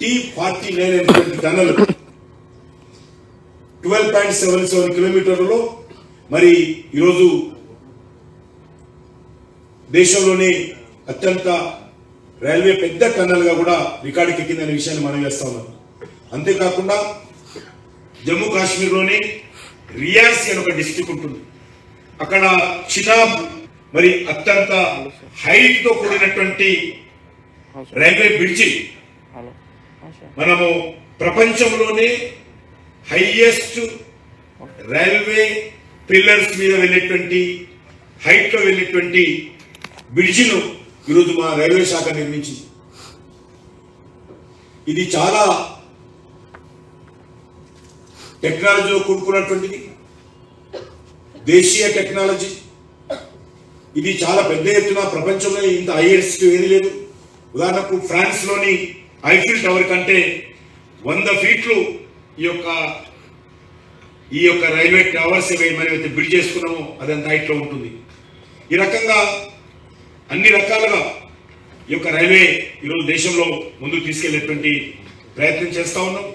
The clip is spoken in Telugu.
T49 అనేటువంటి టనల్ 12.77 కిలోమీటర్లలో మరి ఈరోజు దేశంలోనే అత్యంత రైల్వే పెద్ద టన్నల్ గా కూడా రికార్డుకి ఎక్కిందనే విషయాన్ని మనం చేస్తా ఉన్నాం. అంతేకాకుండా జమ్మూ కాశ్మీర్లోనే రియాసీ అని ఒక డిస్ట్రిక్ట్ ఉంటుంది. అక్కడ చినాబ్ మరి అత్యంత హైట్ తో కూడినటువంటి రైల్వే బ్రిడ్జి మనము ప్రపంచంలోనే హైయెస్ట్ రైల్వే పిల్లర్స్ మీద వెళ్ళేటువంటి హైట్ లో వెళ్ళేటువంటి బ్రిడ్జిను ఈరోజు మా రైల్వే శాఖ నిర్మించింది. ఇది చాలా టెక్నాలజీలో కూడుకున్నటువంటిది, దేశీయ టెక్నాలజీ. ఇది చాలా పెద్ద ఎత్తున ప్రపంచంలో ఇంత హైయెస్ట్ ఏది లేదు. ఉదాహరణకు ఫ్రాన్స్ లోని ఐఫిల్ టవర్ కంటే 100 ఫీట్లు ఈ యొక్క రైల్వే టవర్స్ ఏమైతే బిల్డ్ చేసుకున్నామో అదంత హైట్ లో ఉంటుంది. ఈ రకంగా అన్ని రకాలుగా ఈ యొక్క రైల్వే ఈరోజు దేశంలో ముందుకు తీసుకెళ్లేటువంటి ప్రయత్నం చేస్తా ఉన్నాం.